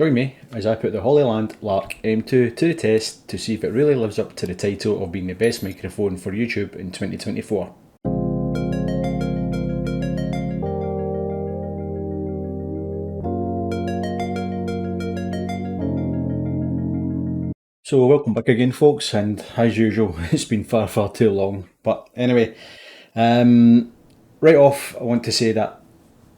Join me as I put the Hollyland Lark M2 to the test to see if it really lives up to the title of being the best microphone for YouTube in 2024. So welcome back again folks, and as usual it's been far too long, but anyway, right off I want to say that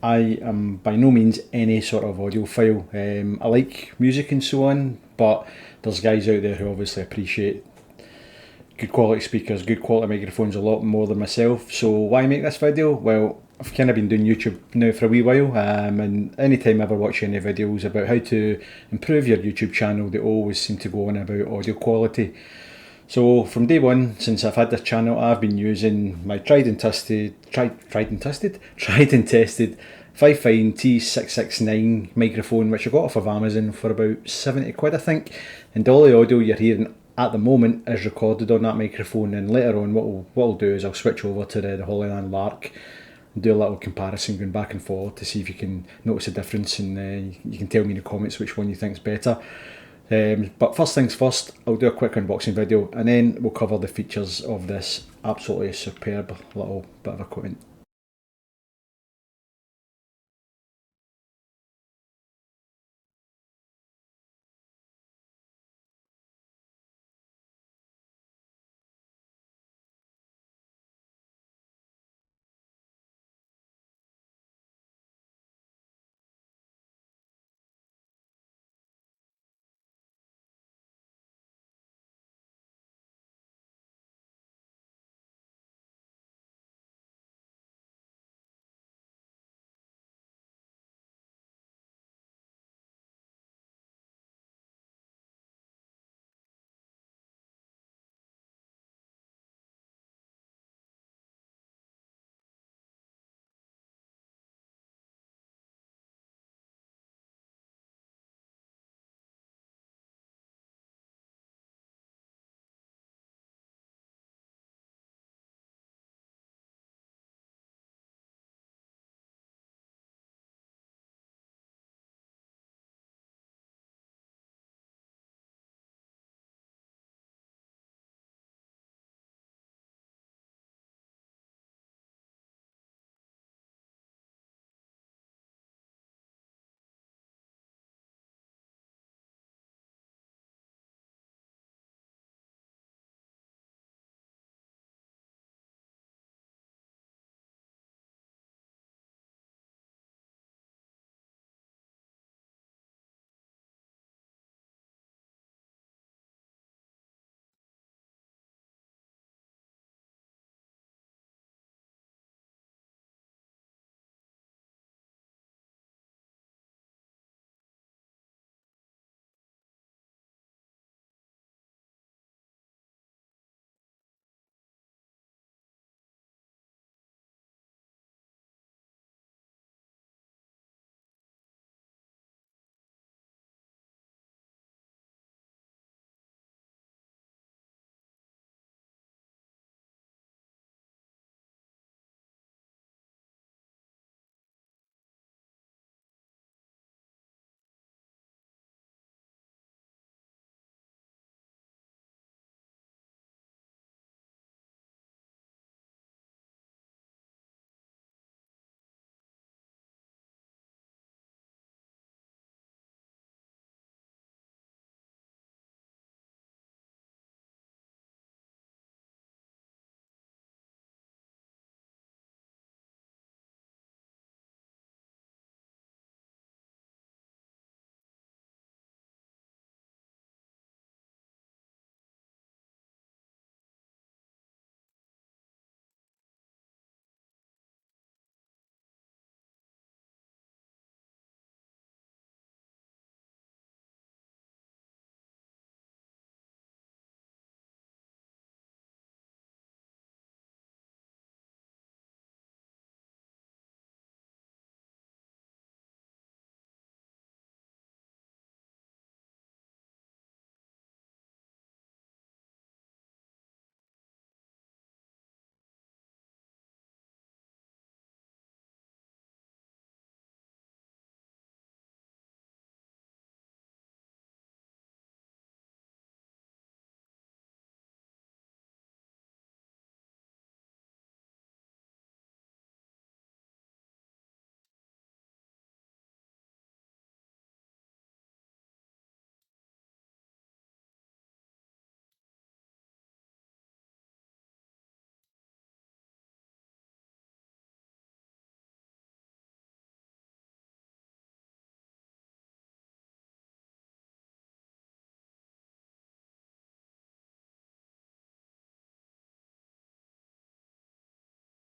I am by no means any sort of audiophile. I like music and so on, but there's guys out there who obviously appreciate good quality speakers, good quality microphones a lot more than myself. So why make this video? Well, I've kind of been doing YouTube now for a wee while, and anytime I ever watch any videos about how to improve your YouTube channel, they always seem to go on about audio quality. So from day one, since I've had this channel, I've been using my tried and tested Fifine T669 microphone, which I got off of Amazon for about 70 quid I think, and all the audio you're hearing at the moment is recorded on that microphone, and later on what I'll do is I'll switch over to the Hollyland Lark and do a little comparison going back and forth to see if you can notice a difference, and you can tell me in the comments which one you think's better. But first things first, I'll do a quick unboxing video and then we'll cover the features of this absolutely superb little bit of equipment.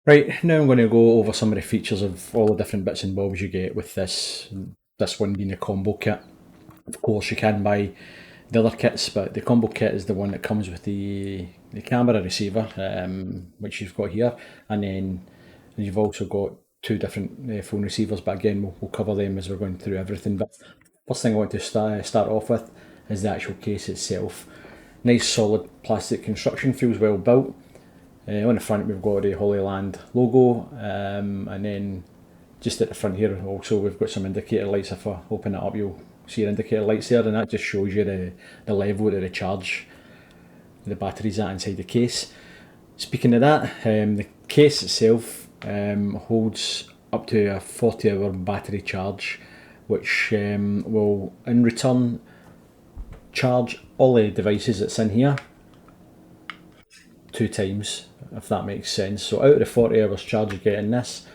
Right, now I'm going to go over some of the features of all the different bits and bobs you get with this one being a combo kit. Of course you can buy the other kits, but the combo kit is the one that comes with the camera receiver, which you've got here, and then you've also got two different phone receivers, but again we'll cover them as we're going through everything. But first thing I want to start off with is the actual case itself. Nice solid plastic construction, feels well built. On the front we've got the Hollyland logo, and then just at the front here also we've got some indicator lights. If I open it up you'll see your indicator lights there, and that just shows you the level of the charge the battery's at inside the case. Speaking of that, the case itself holds up to a 40-hour battery charge, which will in return charge all the devices that's in here 2 times, if that makes sense. So out of the 40 hours charge you get in this,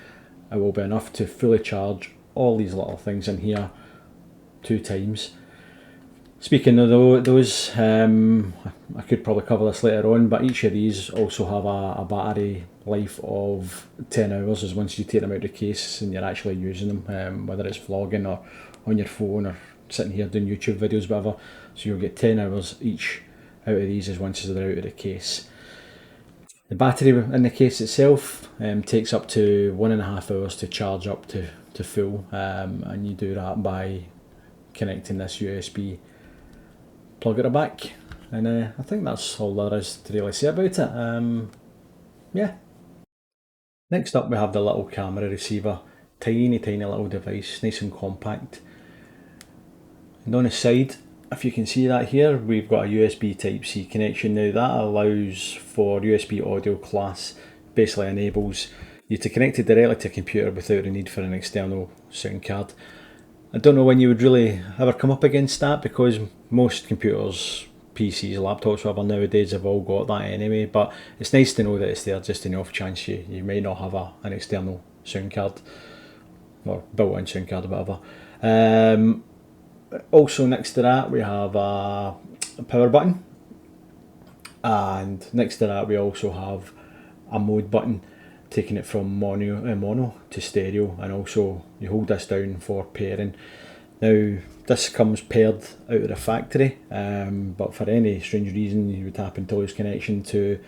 it will be enough to fully charge all these little things in here 2 times. Speaking of those, I could probably cover this later on, but each of these also have a battery life of 10 hours as once you take them out of the case and you're actually using them, whether it's vlogging or on your phone or sitting here doing YouTube videos, whatever. So you'll get 10 hours each out of these as once they're out of the case. The battery in the case itself takes up to 1.5 hours to charge up to full, and you do that by connecting this USB plug at the back, and I think that's all there is to really say about it. Yeah. Next up we have the little camera receiver, tiny little device, nice and compact. And on the side, if you can see that here, we've got a USB Type-C connection. Now that allows for USB audio class, basically enables you to connect it directly to a computer without the need for an external sound card. I don't know when you would really ever come up against that, because most computers, PCs, laptops, whatever nowadays have all got that anyway, but it's nice to know that it's there just in the off chance you may not have an external sound card or built-in sound card or whatever. Also next to that we have a power button, and next to that we also have a mode button, taking it from mono to stereo, and also you hold this down for pairing. Now this comes paired out of the factory, but for any strange reason you would happen to lose connection to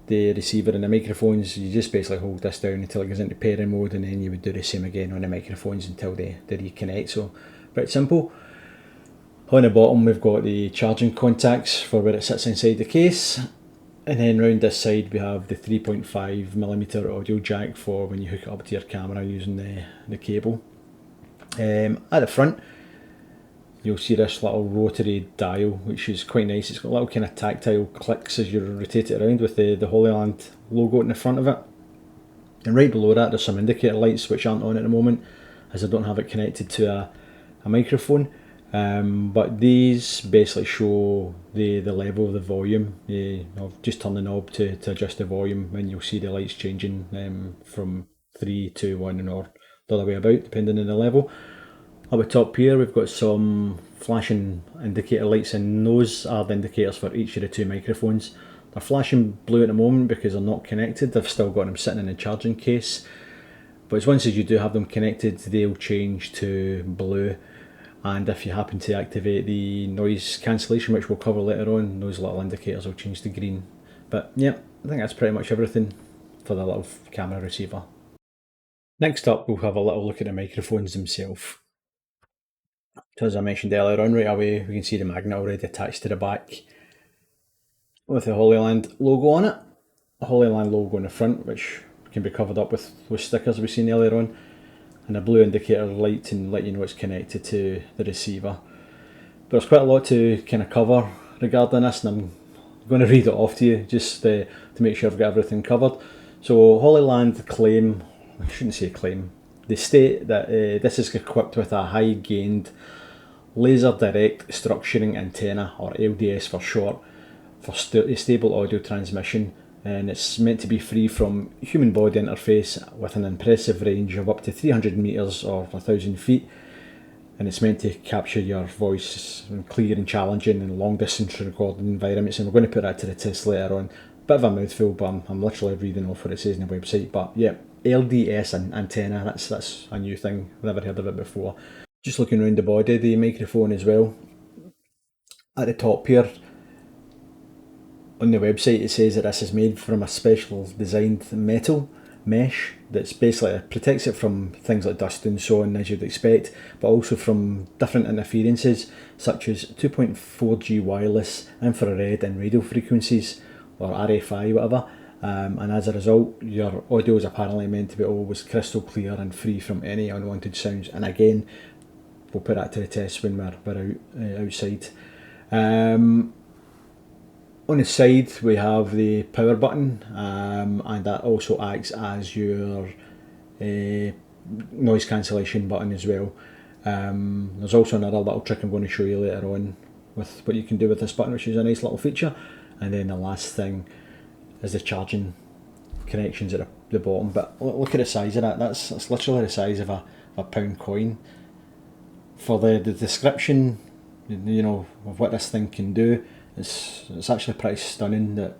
the receiver and the microphones, you just basically hold this down until it goes into pairing mode, and then you would do the same again on the microphones until they reconnect. So pretty simple. On the bottom we've got the charging contacts for where it sits inside the case, and then round this side we have the 3.5mm audio jack for when you hook it up to your camera using the cable. At the front you'll see this little rotary dial, which is quite nice. It's got little kind of tactile clicks as you rotate it around with the Hollyland logo in the front of it. And right below that there's some indicator lights which aren't on at the moment as I don't have it connected to a microphone, but these basically show the level of the volume. I'll just turn the knob to adjust the volume, and you'll see the lights changing from 3, 2, 1 or the other way about depending on the level. Up at top here we've got some flashing indicator lights, and those are the indicators for each of the 2 microphones. They're flashing blue at the moment because they're not connected. I've still got them sitting in the charging case, but once you do have them connected they'll change to blue. And if you happen to activate the noise cancellation, which we'll cover later on, those little indicators will change to green. But yeah, I think that's pretty much everything for the little camera receiver. Next up we'll have a little look at the microphones themselves. So as I mentioned earlier on, right away we can see the magnet already attached to the back with the Hollyland logo on it. A Hollyland logo on the front, which can be covered up with stickers we've seen earlier on, and a blue indicator light to let you know it's connected to the receiver. But there's quite a lot to kind of cover regarding this, and I'm going to read it off to you just to make sure I've got everything covered. So Hollyland claim, I shouldn't say claim, they state that this is equipped with a high gained laser direct structuring antenna, or LDS for short, for stable audio transmission, and it's meant to be free from human body interface with an impressive range of up to 300 meters or 1,000 feet, and it's meant to capture your voice in clear and challenging and long distance recording environments, and we're going to put that to the test later on. bit of a mouthful, but I'm literally reading off what it says on the website. But yeah, LDS antenna, that's a new thing, I've never heard of it before. Just looking around the body of the microphone as well, at the top here on the website it says that this is made from a special designed metal mesh that's basically protects it from things like dust and so on, as you'd expect, but also from different interferences such as 2.4G wireless, infrared and radio frequencies, or RFI, whatever. And as a result, your audio is apparently meant to be always crystal clear and free from any unwanted sounds. And again, we'll put that to the test when we're outside. On the side we have the power button, and that also acts as your noise cancellation button as well. There's also another little trick I'm going to show you later on with what you can do with this button, which is a nice little feature. And then the last thing is the charging connections at the bottom. But look at the size of that. That's literally the size of a pound coin. For the description, you know, of what this thing can do, it's actually pretty stunning that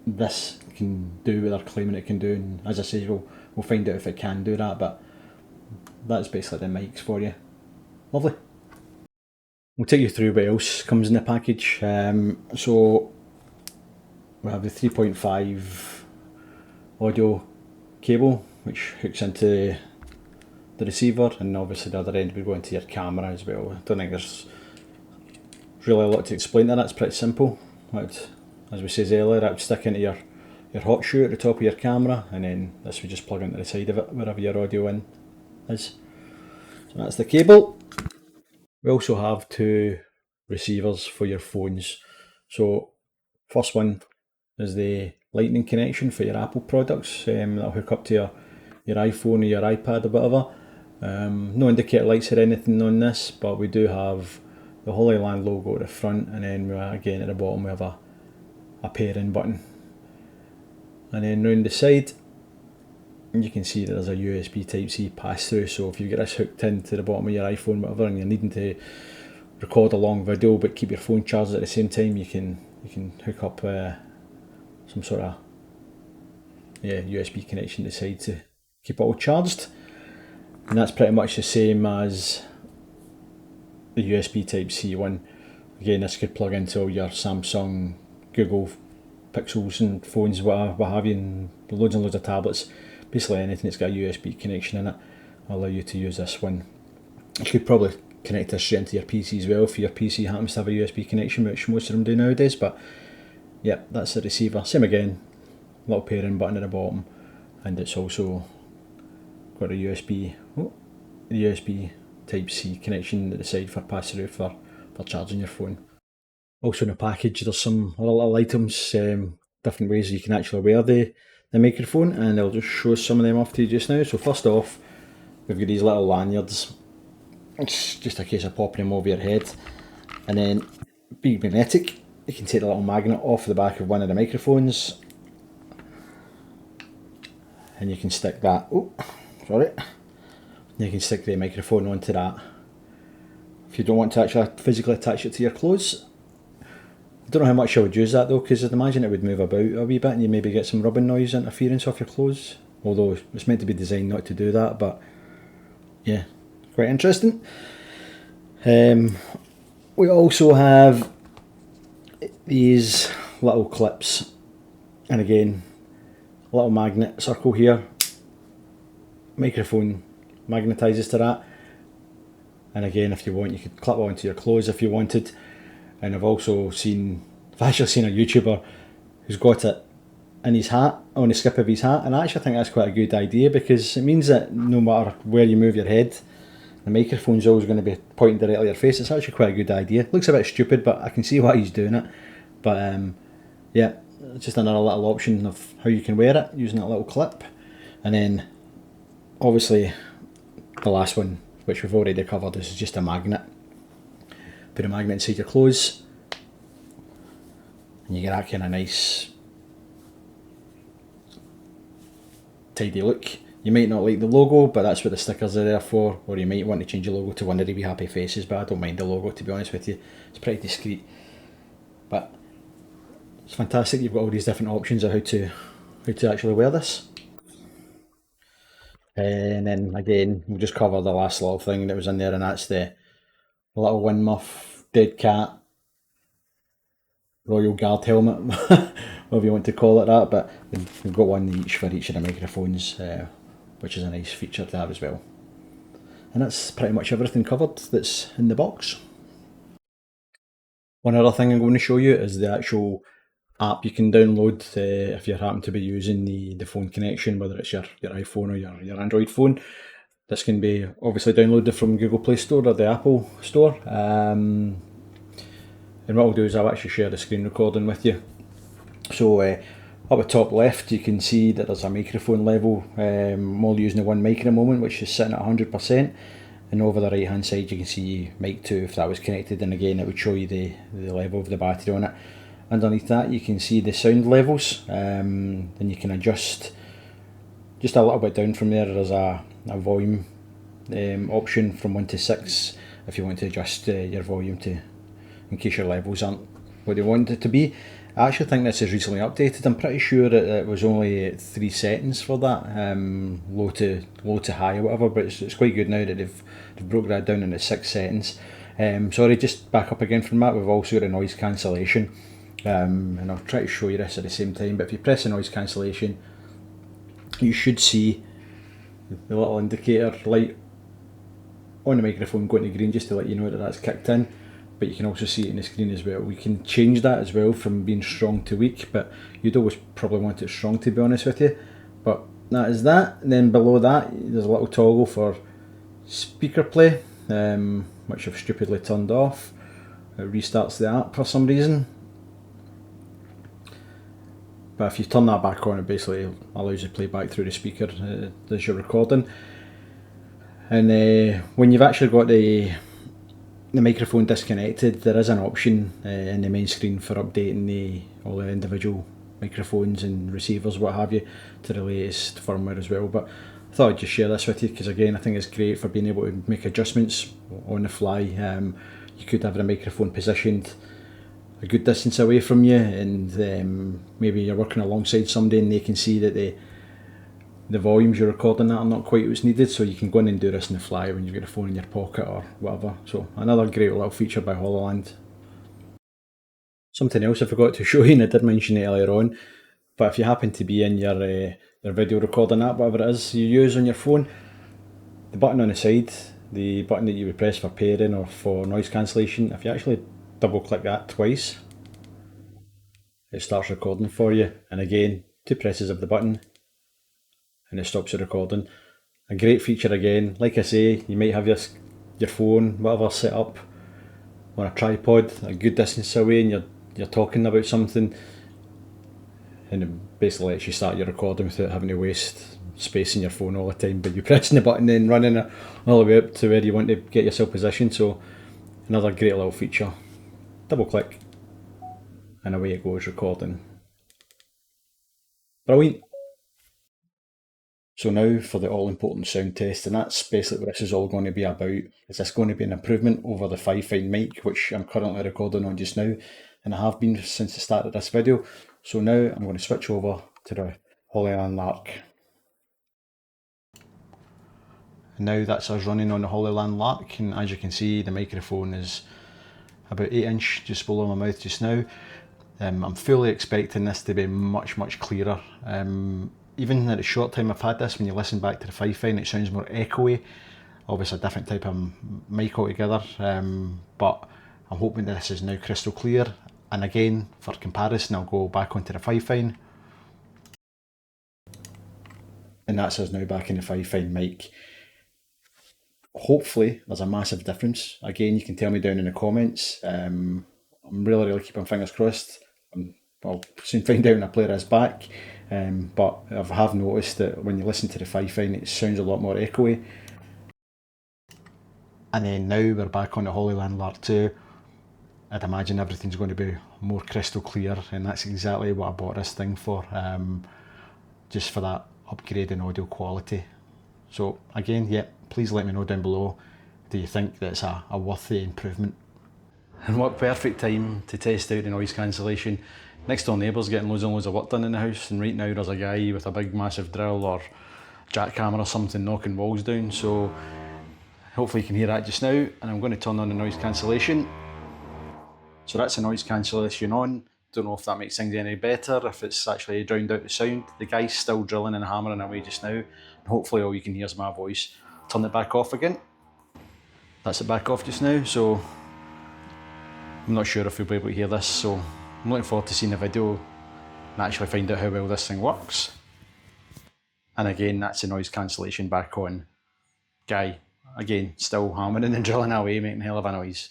this can do what they're claiming it can do. And as I say, we'll find out if it can do that. But that's basically the mics for you. Lovely. We'll take you through what else comes in the package. So we have the 3.5 audio cable, which hooks into the receiver, and obviously the other end would go into your camera as well. I don't think there's really a lot to explain there. That's pretty simple. As we said earlier, that would stick into your hot shoe at the top of your camera, and then this would just plug into the side of it wherever your audio in is. So that's the cable. We also have two receivers for your phones. So first one is the lightning connection for your Apple products. That'll hook up to your iPhone or your iPad or whatever. No indicator lights or anything on this, but we do have the Hollyland logo at the front, and then again at the bottom we have a pairing button. And then round the side you can see that there's a USB Type-C pass-through, so if you get this hooked into the bottom of your iPhone, whatever, and you're needing to record a long video but keep your phone charged at the same time, you can hook up some sort of USB connection to the side to keep it all charged. And that's pretty much the same as the USB Type-C one. Again, this could plug into all your Samsung, Google Pixels and phones, what have you, and loads of tablets. Basically anything that's got a USB connection in it will allow you to use this one. You could probably connect this straight into your PC as well if your PC happens to have a USB connection, which most of them do nowadays. But yeah, that's the receiver. Same again, little pairing button at the bottom, and it's also got a USB Type-C connection at the side for pass-through for charging your phone. Also in the package there's some other little items, different ways you can actually wear the microphone, and I'll just show some of them off to you just now. So first off, we've got these little lanyards. It's just a case of popping them over your head, and then being magnetic, you can take the little magnet off the back of one of the microphones, and you can stick that, you can stick the microphone onto that. If you don't want to actually physically attach it to your clothes, I don't know how much I would use that though, because I'd imagine it would move about a wee bit and you maybe get some rubbing noise interference off your clothes, although it's meant to be designed not to do that. But yeah, quite interesting. We also have these little clips, and again, a little magnet circle here, microphone magnetises to that, and again, if you want, you could clip it onto your clothes if you wanted. And I've actually seen a YouTuber who's got it in his hat, on the skip of his hat, and I actually think that's quite a good idea, because it means that no matter where you move your head, the microphone's always going to be pointing directly at your face. It's actually quite a good idea. Looks a bit stupid, but I can see why he's doing it. But yeah, it's just another little option of how you can wear it using that little clip. And then obviously the last one, which we've already covered, is just a magnet. Put a magnet inside your clothes and you get that kind of nice tidy look. You might not like the logo, but that's what the stickers are there for, or you might want to change the logo to one of the wee happy faces, but I don't mind the logo, to be honest with you. It's pretty discreet. But It's fantastic. You've got all these different options of how to actually wear this. And then again, we'll just cover the last little thing that was in there, and that's the little wind muff, dead cat, Royal Guard helmet, whatever you want to call it that, but we've got one each for each of the microphones, which is a nice feature to have as well. And that's pretty much everything covered that's in the box. One other thing I'm going to show you is the actual app you can download if you happen to be using the phone connection, whether it's your iPhone or your Android phone. This can be obviously downloaded from Google Play Store or the Apple Store. And what I'll do is I'll actually share the screen recording with you. So up at top left you can see that there's a microphone level. I'm only using the one mic at the moment, which is sitting at 100%. And over the right hand side you can see mic 2 if that was connected, and again it would show you the level of the battery on it. Underneath that you can see the sound levels, and you can adjust just a little bit down from there. There's a volume option from 1 to 6 if you want to adjust your volume to, in case your levels aren't what you want it to be. I actually think this is recently updated. I'm pretty sure that it was only 3 settings for that, low to high or whatever, but it's quite good now that they've broke that down into 6 settings. Sorry, just back up again from that, we've also got a noise cancellation, and I'll try to show you this at the same time, but if you press the noise cancellation you should see the little indicator light on the microphone going to green just to let you know that that's kicked in. But you can also see it in the screen as well. We can change that as well from being strong to weak, but you'd always probably want it strong, to be honest with you. But that is that. And then below that there's a little toggle for speaker play, which I've stupidly turned off. It restarts the app for some reason. But if you turn that back on, it basically allows you to play back through the speaker as you're recording. And when you've actually got the microphone disconnected, there is an option in the main screen for updating all the individual microphones and receivers, what have you, to the latest firmware as well. But I thought I'd just share this with you because again I think it's great for being able to make adjustments on the fly. You could have the microphone positioned a good distance away from you, and maybe you're working alongside somebody and they can see that the volumes you're recording at are not quite what's needed, so you can go in and do this on the fly when you've got a phone in your pocket or whatever. So another great little feature by Hollyland. Something else I forgot to show you, and I did mention it earlier on, but if you happen to be in your video recording app, whatever it is you use on your phone, the button on the side, the button that you would press for pairing or for noise cancellation, if you actually double click that twice, it starts recording for you. And again, 2 presses of the button and it stops the recording. A great feature again. Like I say, you might have your phone, whatever, set up on a tripod a good distance away, and you're talking about something, and it basically lets you start your recording without having to waste space in your phone all the time, but you're pressing the button and running it all the way up to where you want to get yourself positioned. So another great little feature. Double click and away it goes, recording. Brilliant. So now for the all important sound test, and that's basically what this is all going to be about. Is this going to be an improvement over the 5-fine mic, which I'm currently recording on just now, and I have been since the start of this video. So now I'm going to switch over to the Hollyland Lark. And now that's us running on the Hollyland Lark, and as you can see the microphone is about 8 inch just below my mouth just now. I'm fully expecting this to be much clearer. Even in the short time I've had this, when you listen back to the 5-fine, it sounds more echoey. Obviously a different type of mic altogether, but I'm hoping this is now crystal clear. And again, for comparison, I'll go back onto the 5-fine. And that's us now back in the 5-fine mic. Hopefully there's a massive difference. Again, you can tell me down in the comments. I'm really keeping fingers crossed. I'll soon find out when I play this back. But I have noticed that when you listen to the 5-fine, it sounds a lot more echoey. And then now we're back on the Hollyland Lark 2. I'd imagine everything's going to be more crystal clear, and that's exactly what I bought this thing for, just for that upgrade in audio quality. So again, yeah, please let me know down below, do you think that's a worthy improvement? And what perfect time to test out the noise cancellation. Next door neighbour's getting loads and loads of work done in the house, and right now there's a guy with a big massive drill or jackhammer or something knocking walls down, so hopefully you can hear that just now. And I'm going to turn on the noise cancellation. So that's the noise cancellation on. Don't know if that makes things any better, if it's actually drowned out the sound. The guy's still drilling and hammering away just now, and hopefully all you can hear is my voice. Turn it back off again. That's it back off just now, so I'm not sure if you'll be able to hear this, so I'm looking forward to seeing the video and actually find out how well this thing works. And again, that's the noise cancellation back on. Guy, again, still hammering and drilling away, making a hell of a noise.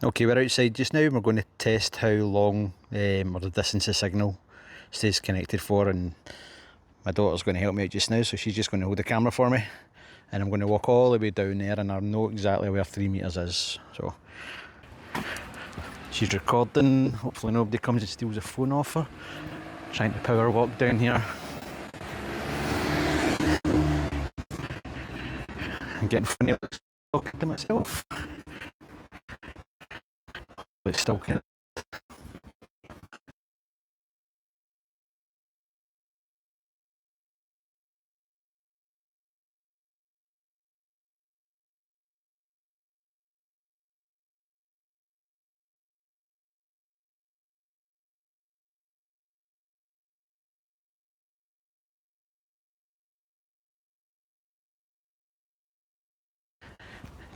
Okay, we're outside just now and we're going to test how long or the distance the signal stays connected for, and my daughter's going to help me out just now, so she's just going to hold the camera for me, and I'm going to walk all the way down there and I know exactly where 3 meters is. So she's recording, hopefully nobody comes and steals the phone off her. Trying to power walk down here. I'm getting funny talking to myself. It's still kind of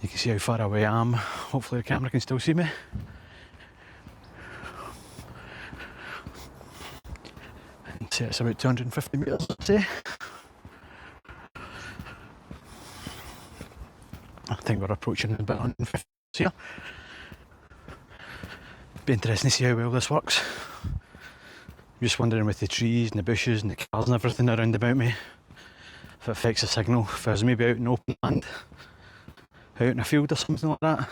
you can see how far away I am. Hopefully the camera can still see me. I'd say it's about 250 metres, I'd say. I think we're approaching about 150 here. Be interesting to see how well this works. I'm just wondering with the trees and the bushes and the cars and everything around about me, if it affects the signal, if I was maybe out in open land, out in a field or something like that,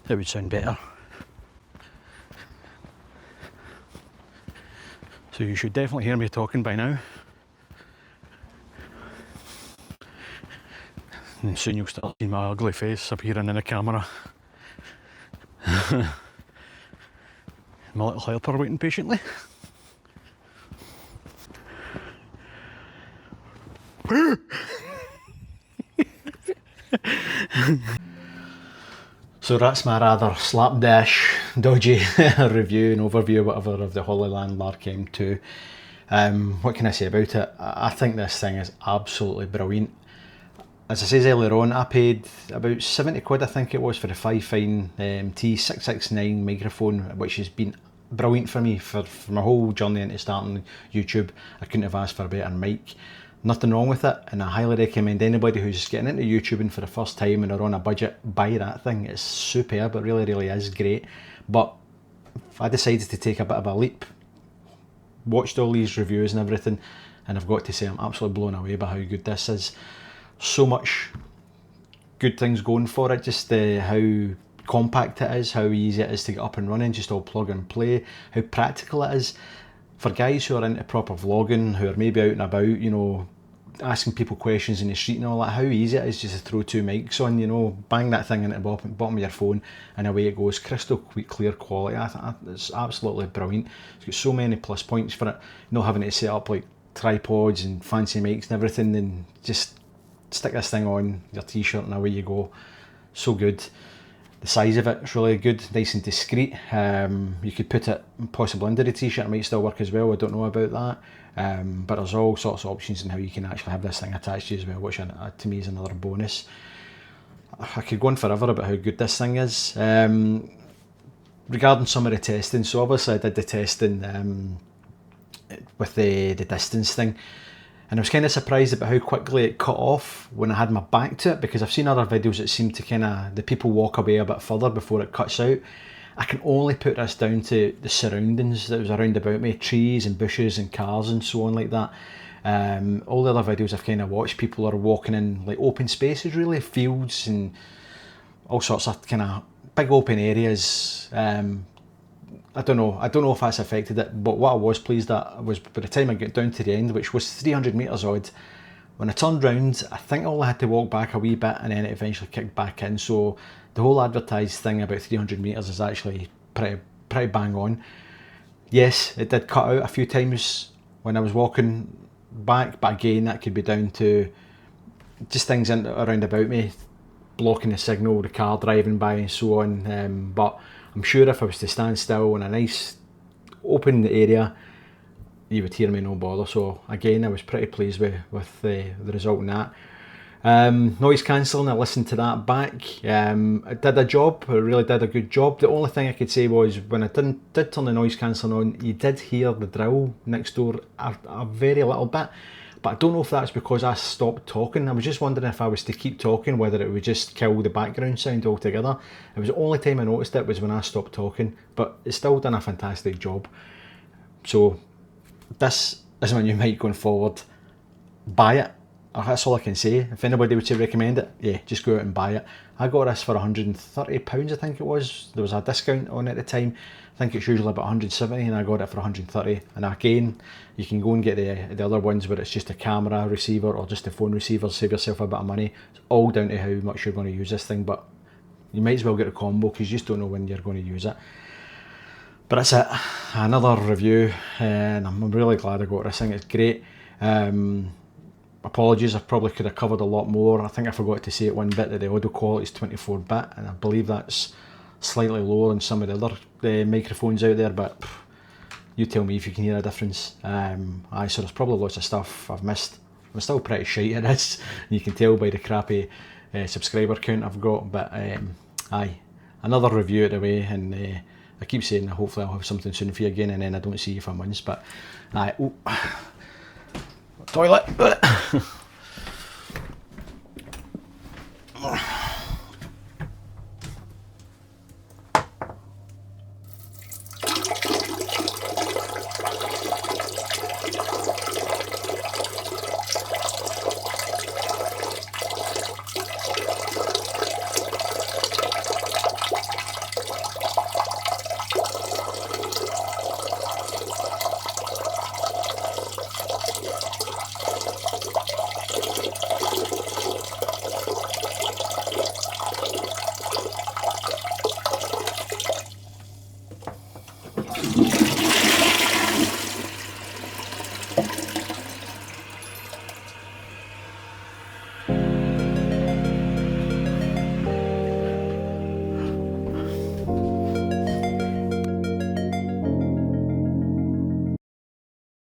it would sound better. So you should definitely hear me talking by now. And soon you'll start seeing my ugly face appearing in the camera. My little helper waiting patiently. So that's my rather slapdash, dodgy review and overview, whatever, of the Hollyland Lark M2. What can I say about it? I think this thing is absolutely brilliant. As I said earlier on, I paid about 70 quid, I think it was, for the 5-fine T669 microphone, which has been brilliant for me for my whole journey into starting YouTube. I couldn't have asked for a better mic. Nothing wrong with it, and I highly recommend anybody who's getting into YouTubing for the first time and are on a budget, buy that thing. It's superb, it really is great. But I decided to take a bit of a leap, watched all these reviews and everything, and I've got to say I'm absolutely blown away by how good this is. So much good things going for it, just how compact it is, how easy it is to get up and running, just all plug and play, how practical it is. For guys who are into proper vlogging, who are maybe out and about, you know, asking people questions in the street and all that, how easy it is just to throw 2 mics on, you know, bang that thing into the bottom of your phone and away it goes, crystal clear quality. It's absolutely brilliant. It's got so many plus points for it, not having to set up like tripods and fancy mics and everything, and just stick this thing on your t-shirt and away you go. So good. The size of it's really good, nice and discreet. You could put it possibly under the t-shirt, it might still work as well, I don't know about that. But there's all sorts of options in how you can actually have this thing attached to you as well, which to me is another bonus. I could go on forever about how good this thing is. Regarding some of the testing, so obviously I did the testing with the distance thing, and I was kind of surprised about how quickly it cut off when I had my back to it, because I've seen other videos that seem to the people walk away a bit further before it cuts out. I can only put this down to the surroundings that was around about me, trees and bushes and cars and so on like that. All the other videos I've kind of watched, people are walking in like open spaces, really, fields and all sorts of kind of big open areas. I don't know if that's affected it, but what I was pleased at was by the time I got down to the end, which was 300 metres odd, When I turned round, I think I only had to walk back a wee bit and then it eventually kicked back in. So the whole advertised thing about 300 metres is actually pretty bang on. Yes, it did cut out a few times when I was walking back, but again, that could be down to just things around about me, blocking the signal, the car driving by and so on. But I'm sure if I was to stand still in a nice open area, you would hear me no bother. So again, I was pretty pleased with the result in that. Noise cancelling, I listened to that back. It did a job, it really did a good job. The only thing I could say was when I did turn the noise cancelling on, you did hear the drill next door a very little bit. But I don't know if that's because I stopped talking. I was just wondering if I was to keep talking, whether it would just kill the background sound altogether. It was the only time I noticed it was when I stopped talking, but it's still done a fantastic job. So this is my new mic going forward. Buy it. That's all I can say. If anybody would say recommend it, yeah, just go out and buy it. I got this for £130, I think it was. There was a discount on it at the time. I think it's usually about 170 and I got it for 130. And again, you can go and get the other ones where it's just a camera receiver or just a phone receiver, save yourself a bit of money. It's all down to how much you're going to use this thing, but you might as well get a combo because you just don't know when you're going to use it. But that's it, another review, and I'm really glad I got this thing. It's great. Apologies, I probably could have covered a lot more. I think I forgot to say at one bit that the audio quality is 24-bit, and I believe that's slightly lower than some of the other microphones out there, but you tell me if you can hear a difference. So there's probably lots of stuff I've missed. I'm still pretty shite at this, you can tell by the crappy subscriber count I've got, but another review of the way, and I keep saying hopefully I'll have something soon for you again, and then I don't see you for months, but toilet.